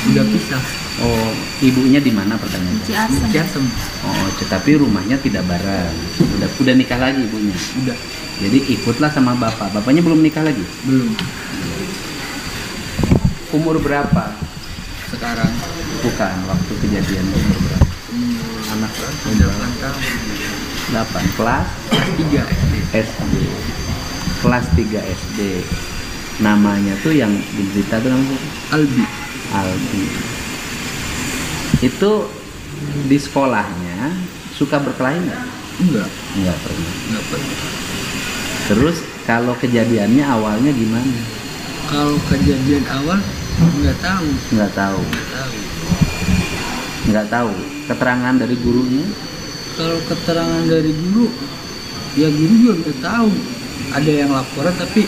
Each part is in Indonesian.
udah pisah. Oh, ibunya di mana pertanyaan? Ciasem. Ciasem. Oh, tapi rumahnya tidak bareng. Udah nikah lagi ibunya. Udah. Jadi ikutlah sama bapak. Bapaknya belum nikah lagi? Belum. Umur berapa? Sekarang Bukan, waktu kejadian umur berapa? anak udah 8 tahun. 8 kelas 3 SD. SD. Kelas 3 SD. Namanya tuh yang diberita tuh namanya Albi. Albi. Itu di sekolahnya suka berkelahi nggak? Enggak. Nggak pernah. Enggak pernah. Terus kalau kejadiannya awalnya gimana? Kalau kejadian awal nggak tahu. Nggak tahu. Nggak tahu. Nggak tahu. Keterangan dari gurunya? Kalau keterangan dari guru, ya guru juga nggak tahu. Ada yang laporan tapi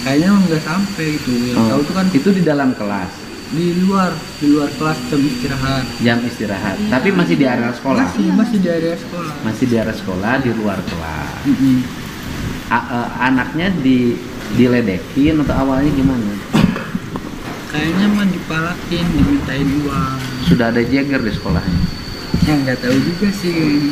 kayaknya nggak sampai gitu. Yang tahu tuh kan itu di dalam kelas, di luar kelas jam istirahat. jam istirahat. Tapi masih di area sekolah. Masih di area sekolah. Masih di area sekolah di luar kelas. Mm-mm. Anaknya diledekin atau awalnya gimana? Kayaknya mah dipalakin, dimintain uang. Sudah ada jeger di sekolahnya. Yang nggak tahu juga sih.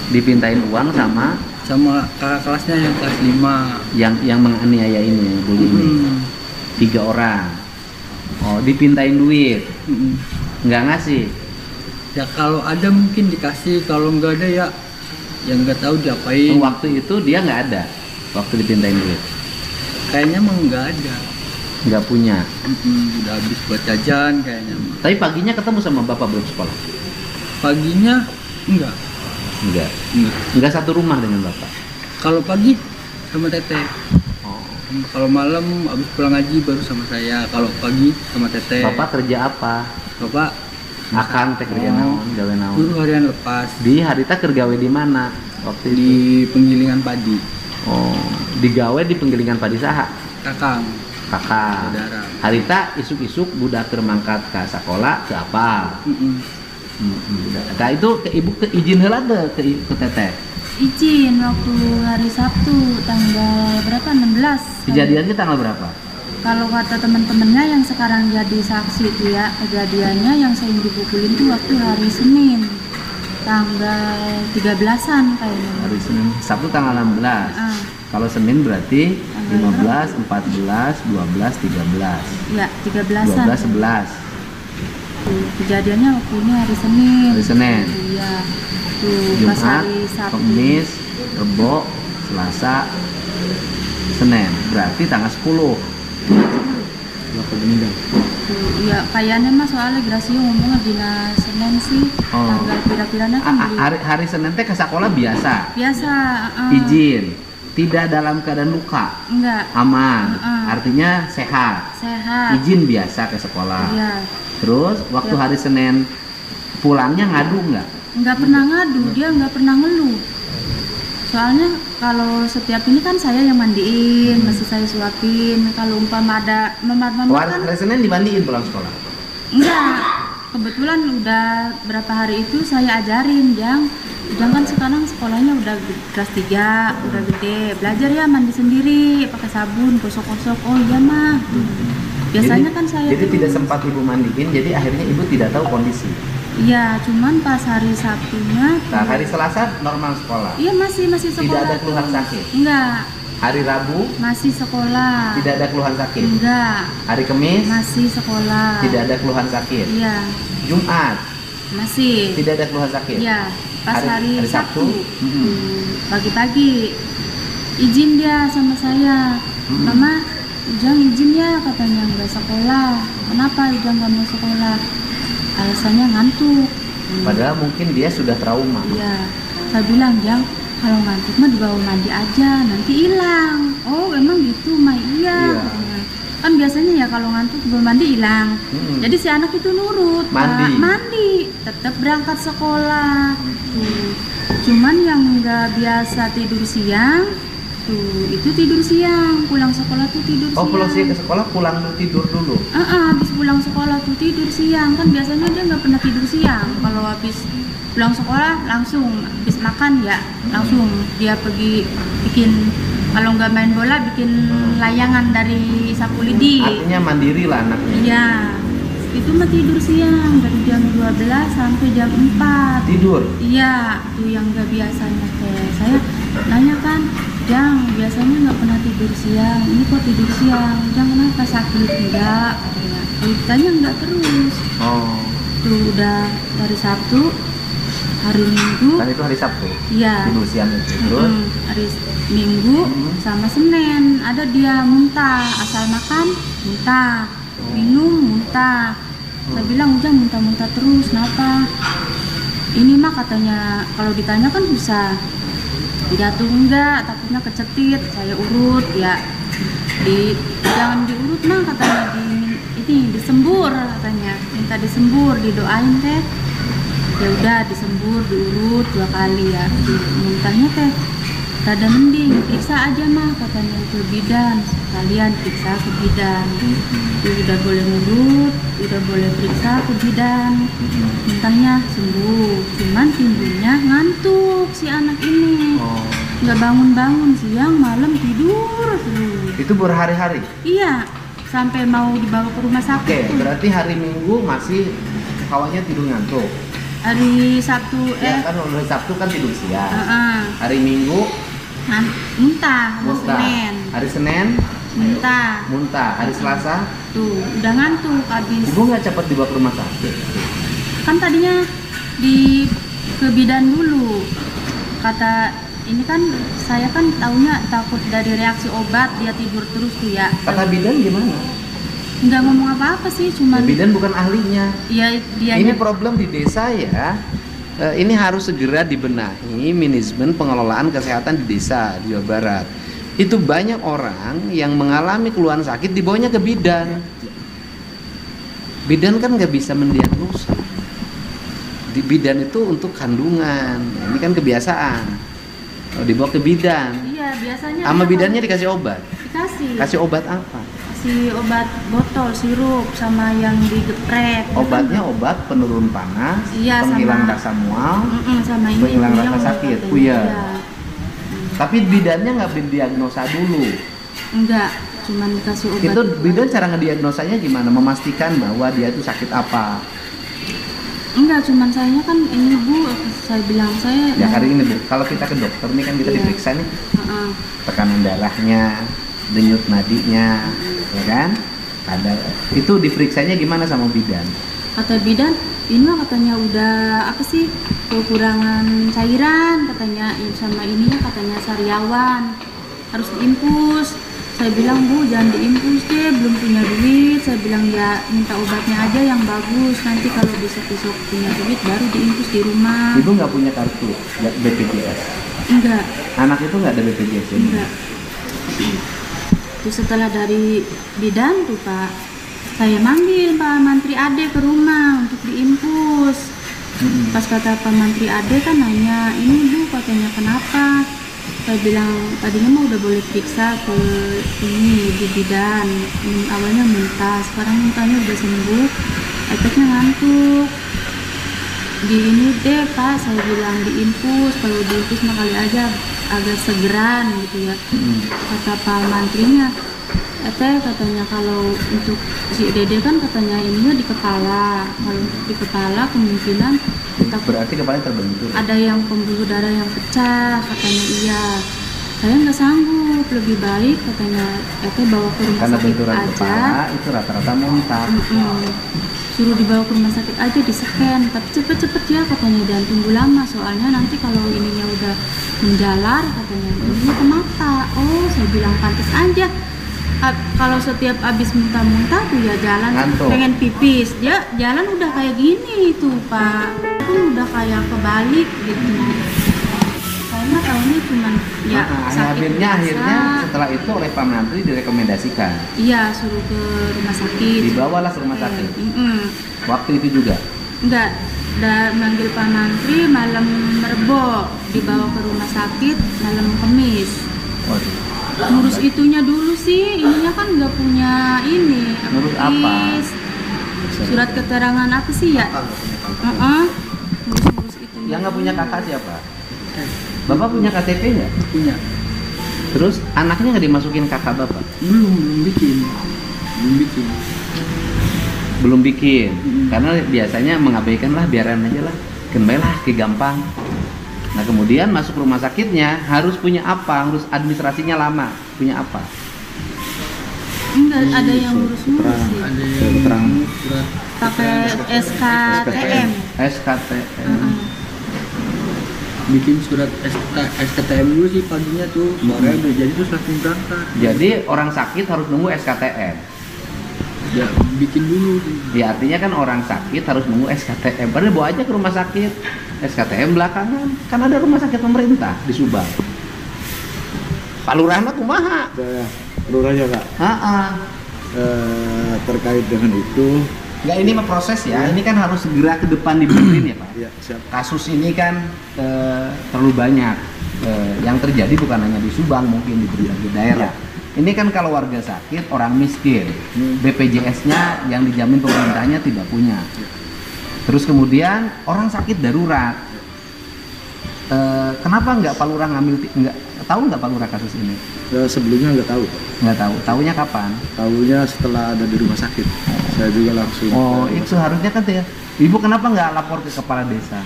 Dipintain uang sama Sama kakak kelasnya yang kelas 5. yang menganiaya ini, bully ini. 3 orang. Oh, dipintain duit. Nggak ngasih. Ya kalau ada mungkin dikasih, kalau nggak ada ya yang nggak tahu diapain. Waktu itu dia nggak ada. Waktu dipintain duit. Kayaknya emang nggak ada. Nggak punya. Udah habis buat jajan kayaknya. Tapi paginya ketemu sama bapak belum sekolah? Paginya enggak. Enggak. Enggak satu rumah dengan bapak. Kalau pagi sama teteh. Oh. Kalau malam habis pulang ngaji baru sama saya. Kalau pagi sama teteh. Bapak kerja apa? Bapak Akang teh kerja naon, gawe naon. guru harian lepas Di harita kergawe di mana? Waktu itu. di penggilingan padi. Oh, digawe di penggilingan padi saha? Kakang. Kakak. Saudara. Harita isuk-isuk budak keur mangkat ke sekolah ke apa? Nah itu ke ibu ke izin heula teh ke teteh. Izin waktu hari Sabtu tanggal berapa? 16. Kejadiannya tanggal berapa? Kalau kata teman-temannya yang sekarang jadi saksi itu ya, kejadiannya yang saya dipukulin tuh waktu hari Senin tanggal 13-an kayaknya. Hari Senin, Sabtu tanggal 16. Kalau Senin berarti 15, 14, 12, 13. Ya, 13-an. 12, 11. Kejadiannya waktu ini hari Senin. Hari Senin. Iya. Tuh pas Jumat, hari Sabtu. Kamis, Rebo, Selasa, Senin. Berarti tanggal 10. Bapak meninggal. Iya, kayaknya mah soalnya Gracio ngomongnya dina Senin sih. Tanggal pira-piranya kan Hari Senin teh ke sekolah biasa. biasa. Izin. Tidak dalam keadaan luka. Enggak. Aman. Artinya sehat. Sehat. Izin biasa ke sekolah. Iya. Terus waktu hari Senin pulangnya ngadu nggak? Nggak pernah ngadu, dia nggak pernah ngeluh. Soalnya kalau setiap ini kan saya yang mandiin, masih saya suapin. Kalau umpama ada memar-memar kan Hari Senin dimandiin pulang sekolah. enggak. Kebetulan udah berapa hari itu saya ajarin, Jang kan sekarang sekolahnya udah kelas 3, udah gede. Belajar ya mandi sendiri, pakai sabun, gosok-gosok. Oh iya mah. Biasanya kan saya Jadi tuh- tidak sempat ibu mandiin, jadi akhirnya ibu tidak tahu kondisi. Iya, cuman pas hari Sabtunya. Nah, hari Selasa normal sekolah. Iya masih sekolah. Tidak ada keluhan tuh. sakit? Enggak, Hari Rabu masih sekolah. tidak ada keluhan sakit. Enggak, Hari Kamis masih sekolah. tidak ada keluhan sakit. Iya, Jumat masih. tidak ada keluhan sakit. Iya, pas hari Sabtu. Mm-mm. Pagi-pagi izin dia sama saya. Mama, Ujang izin ya katanya nggak sekolah. Kenapa Ujang nggak mau sekolah? Alasannya ngantuk. Padahal mungkin dia sudah trauma. Iya, saya bilang Jang, kalau ngantuk mah dibawa mandi aja, nanti hilang. Oh, emang gitu mah iya. Iya. Kan biasanya ya kalau ngantuk dibawa mandi hilang. Jadi si anak itu nurut, Mandi. Pak. Mandi, tetap berangkat sekolah. Tuh. Cuman yang nggak biasa tidur siang, tuh itu tidur siang. Pulang sekolah tuh tidur Oh, siang. pulang sih ke sekolah pulang dulu tidur dulu. Habis pulang sekolah tuh tidur siang. Kan biasanya dia nggak pernah tidur siang. Kalau habis pulang sekolah langsung habis makan ya langsung dia pergi bikin, kalau nggak main bola bikin layangan dari sapu lidi. Artinya mandiri lah anaknya. Iya. itu mah tidur siang dari jam 12 sampai jam 4. Tidur. Iya, itu yang nggak biasanya teh. Saya nanya kan, Jang, biasanya nggak pernah tidur siang. Ini kok tidur siang? Jang, kenapa sakit? Enggak, katanya. Kalau ditanya enggak terus. Oh. Tuh udah dari Sabtu, hari Minggu. Kan itu hari Sabtu. Iya. Tidur siang itu. Terus Hari Minggu sama Senin ada dia muntah, asal makan muntah, minum muntah. Saya bilang udah muntah-muntah terus, kenapa? Ini mah katanya kalau ditanya kan bisa jatuh enggak, takutnya kecetit. Saya urut ya, jangan diurut mah katanya, ini disembur katanya, minta disembur, didoain teh. Ya udah disembur, diurut 2 kali ya. Muntahnya teh rada mending, periksa aja mah katanya ke bidan, sekalian periksa ke bidan. Udah boleh ngurut, udah boleh periksa ke bidan. Muntahnya sembuh, cuman timbulnya ngantuk si anak ini. Nggak bangun-bangun, siang malam tidur terus. itu berhari-hari. Iya, sampai mau dibawa ke rumah sakit. Oke, tuh. berarti hari Minggu masih kawannya tidur ngantuk. Hari Sabtu Ya kan hari Sabtu kan tidur siang. Hari Minggu muntah, muntah. Senin Hari Senin muntah. muntah. Hari Selasa Tuh, udah ngantuk habis. ibu nggak cepat dibawa ke rumah sakit. Kan tadinya di ke bidan dulu. Kata ini kan saya kan taunya takut dari reaksi obat, dia tidur terus tuh ya. Kata bidan gimana? Nggak ngomong apa-apa sih, Ya, cuman bidan bukan ahlinya. ya dia Ini problem di desa ya. Ini harus segera dibenahi manajemen pengelolaan kesehatan di desa di Jawa Barat. Itu banyak orang yang mengalami keluhan sakit dibawanya ke bidan. Bidan kan nggak bisa mendiagnosa. Di bidan itu untuk kandungan. Ini kan kebiasaan. Kalau dibawa ke bidan, iya biasanya sama dia bidannya kan dikasih obat. dikasih Kasih obat apa? kasih obat botol sirup sama yang digeprek. Obatnya obat penurun panas, Iya, penghilang sama- rasa mual, Sama ini penghilang puyeng rasa sakit, katanya. puyeng. Iya. Tapi bidannya nggak diagnosa dulu. Enggak, cuman dikasih obat. Itu bidan cara ngediagnosanya gimana? Memastikan bahwa dia itu sakit apa? Enggak, cuman sayanya kan ini Bu, saya bilang saya Ya mau- hari ini Bu, kalau kita ke dokter nih kan kita Iya. diperiksa nih Heeh. tekanan darahnya, denyut nadinya, ya kan? Ada itu diperiksanya gimana sama bidan? Kata bidan, ini mah katanya udah apa sih kekurangan cairan katanya, sama ininya katanya sariawan harus diinfus. Saya bilang Bu jangan diinfus deh, belum punya duit. Saya bilang ya minta obatnya aja yang bagus, nanti kalau besok punya duit baru diinfus di rumah. Ibu nggak punya kartu BPJS? Enggak, Anak itu nggak ada BPJS ya? enggak. Terus setelah dari bidan tuh Pak, saya manggil Pak Mantri Ade ke rumah untuk diinfus. Pas kata Pak Mantri Ade kan nanya, ini Bu katanya kenapa? Saya bilang tadinya mah udah boleh periksa ke ini di bidan. Awalnya muntah, sekarang muntahnya udah sembuh, efeknya ngantuk. Di ini deh Pak, saya bilang diinfus, kalau diinfus mah kali aja agak segeran gitu ya. Kata Pak Mantrinya, katanya kalau untuk si Dede kan katanya ininya di kepala. Kalau untuk di kepala kemungkinan takut Berarti kepalanya terbentur. ada yang pembuluh darah yang pecah, katanya iya. Saya nggak sanggup, lebih baik katanya bawa ke rumah Karena sakit benturan aja. kepala itu rata-rata muntah. Suruh dibawa ke rumah sakit aja di scan, tapi cepet-cepet ya katanya, jangan tunggu lama soalnya nanti kalau ininya udah menjalar katanya ini ke mata. Oh saya bilang pantas aja. Kalau setiap abis muntah-muntah tuh ya jalan Ngantuk. pengen pipis, dia jalan udah kayak gini tuh Pak, pun udah kayak kebalik gitu. Saya mah tahunya cuman ya sakit akhirnya biasa. setelah itu oleh Pak Mantri direkomendasikan. Iya suruh ke rumah sakit. Dibawalah ke rumah sakit. Waktu itu juga. Enggak, udah manggil Pak Mantri malam Rebo, dibawa ke rumah sakit malam Kamis. Waduh. Ngurus itunya dulu sih, ininya kan nggak punya ini. Ngurus apa? Surat keterangan apa sih ya? Ngurus itunya. Yang nggak punya kakak siapa? Bapak punya KTP nggak? Punya. Terus anaknya nggak dimasukin kakak bapak? Belum bikin. Belum bikin. Karena biasanya mengabaikan lah, biaran aja lah. Kembalilah ke gampang. Nah, kemudian masuk rumah sakitnya harus punya apa? Harus administrasinya lama. Punya apa? Enggak, ada yang ngurus-ngurus sih. Ada Keterangan. yang surat Pakai SKTM. SKTM. bikin surat SKTM dulu sih paginya tuh, sore udah jadi terus langsung berangkat. Jadi orang sakit harus nunggu SKTM. Ya bikin dulu. Ya artinya kan orang sakit harus nunggu SKTM. Padahal bawa aja ke rumah sakit. SKTM belakangan. Kan ada rumah sakit pemerintah di Subang. Pak Lurah mah kumaha? Lurahnya Kak, terkait dengan itu Enggak, ini mah proses ya. Ini kan harus segera ke depan dibenerin ya Pak. ya siap. Kasus ini kan terlalu banyak. Yang terjadi bukan hanya di Subang, mungkin di berbagai daerah. Ini kan kalau warga sakit, orang miskin, BPJS-nya yang dijamin pemerintahnya tidak punya. Terus kemudian orang sakit darurat. Kenapa nggak Pak Lurah tahu nggak Pak Lurah kasus ini? Sebelumnya nggak tahu, Nggak tahu. Tahunya kapan? tahunya setelah ada di rumah sakit. Saya juga langsung. Oh, ke rumah itu harusnya kan ya. Ibu kenapa nggak lapor ke kepala desa?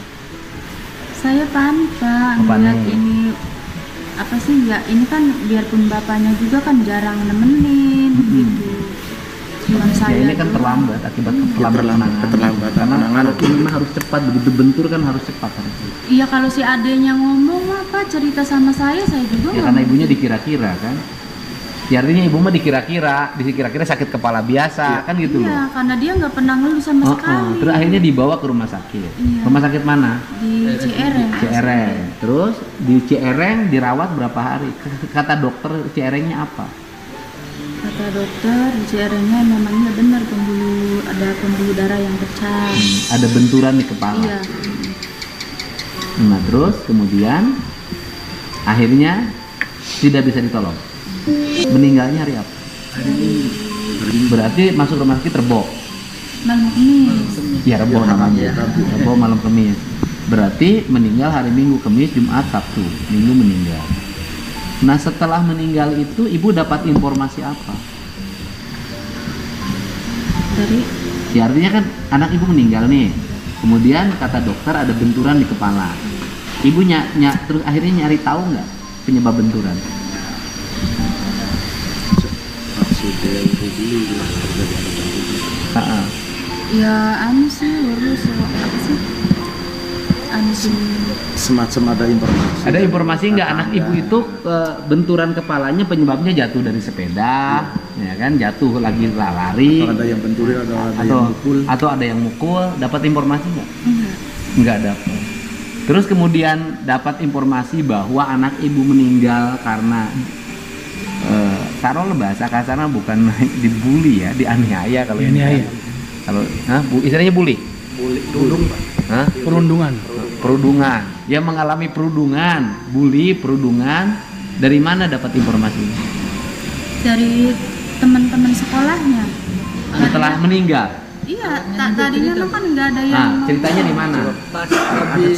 Saya panik Pak, Oh, panik. ngeliat ini apa sih ya, ini kan biarpun bapaknya juga kan jarang nemenin gitu. Cuman Ya saya ini kan doang. terlambat akibat keterlambatan. keterlambatan Karena penanganan. ini memang harus cepat, begitu bentur kan harus cepat harusnya. Iya, kalau si adenya ngomong apa cerita sama saya juga Ya nggak karena ibunya mungkin. dikira-kira kan. Ya artinya ibu mah dikira-kira sakit kepala biasa kan gitu Iya, loh. karena dia nggak pernah ngeluh sama sekali. Terus akhirnya dibawa ke rumah sakit. Iya. Rumah sakit mana? Di CRM. Cereng. Terus di Cereng dirawat berapa hari? Kata dokter Cerengnya apa? Kata dokter di CRM-nya memangnya benar ada pembuluh darah yang pecah. Ada benturan di kepala. Iya. Nah terus kemudian akhirnya tidak bisa ditolong. Meninggalnya hari apa? Hari ini Berarti masuk rumah sakit Rebo. Malam ini. Ya Rebo namanya. Rebo malam Kamis. Berarti meninggal hari Minggu, Kamis, Jumat, Sabtu. Minggu meninggal. Nah setelah meninggal itu ibu dapat informasi apa? Dari Ya artinya kan anak ibu meninggal nih. Kemudian kata dokter ada benturan di kepala. Ibu terus akhirnya nyari tahu nggak penyebab benturan? Maksud yang dulu terjadi apa? ya anu sih lurus apa sih? Anu sih. Semacam ada informasi. Ada informasi nggak anak ibu itu benturan kepalanya penyebabnya jatuh dari sepeda, ya kan? Jatuh lagi lari, Atau ada yang benturin, ada yang atau mukul. atau ada yang mukul. Dapat informasi nggak? Enggak. Nggak dapat. Terus kemudian dapat informasi bahwa anak ibu meninggal karena taruhlah bahasa kasarnya bukan dibully ya, dianiaya kalau ini. Kalau istilahnya bully. Tudung Pak. Hah? Perundungan. Dia mengalami perundungan, bully, perundungan. Dari mana dapat informasi? Dari teman-teman sekolahnya. Setelah meninggal. Iya, tadinya tuh kan nggak ada yang Nah, mau- ceritanya di mana? pas habis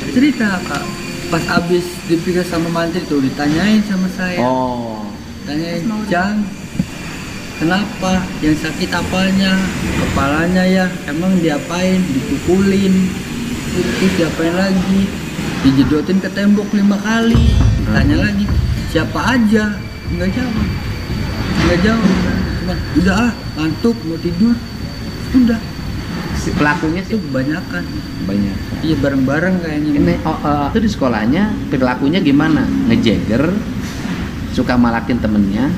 cerita Kak, pas habis diperiksa sama mantri tuh ditanyain sama saya. Oh. Tanyain, Jang, kenapa? Yang sakit apanya? Kepalanya ya, emang diapain? Dipukulin, terus diapain lagi? Dijedotin ke tembok 5 kali. Tanya lagi, siapa aja? Nggak jawab. Cuma, udah ngantuk, mau tidur. Udah, Si pelakunya itu sih kebanyakan. banyak. Iya, bareng-bareng kayaknya. Ini itu di sekolahnya perilakunya gimana? Ngejeger, suka malakin temennya.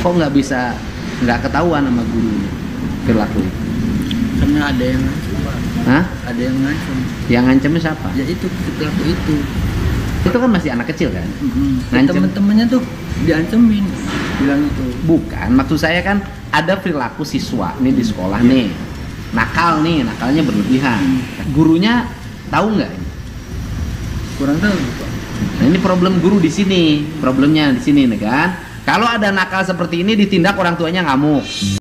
Kok nggak ketahuan sama gurunya perilaku itu? Karena ada yang ngancem, Pak. Hah? Ada yang ngancem. Yang ngancemnya siapa? Ya itu si pelaku itu. Itu kan masih anak kecil kan? Ngancem. Temen-temennya tuh diancemin, bilang itu. Bukan, maksud saya kan ada perilaku siswa nih di sekolah nih, nakalnya berlebihan. Gurunya tahu nggak? Kurang tahu Pak. Nah ini problem guru di sini, problemnya di sini nih kan. Kalau ada nakal seperti ini ditindak orang tuanya ngamuk.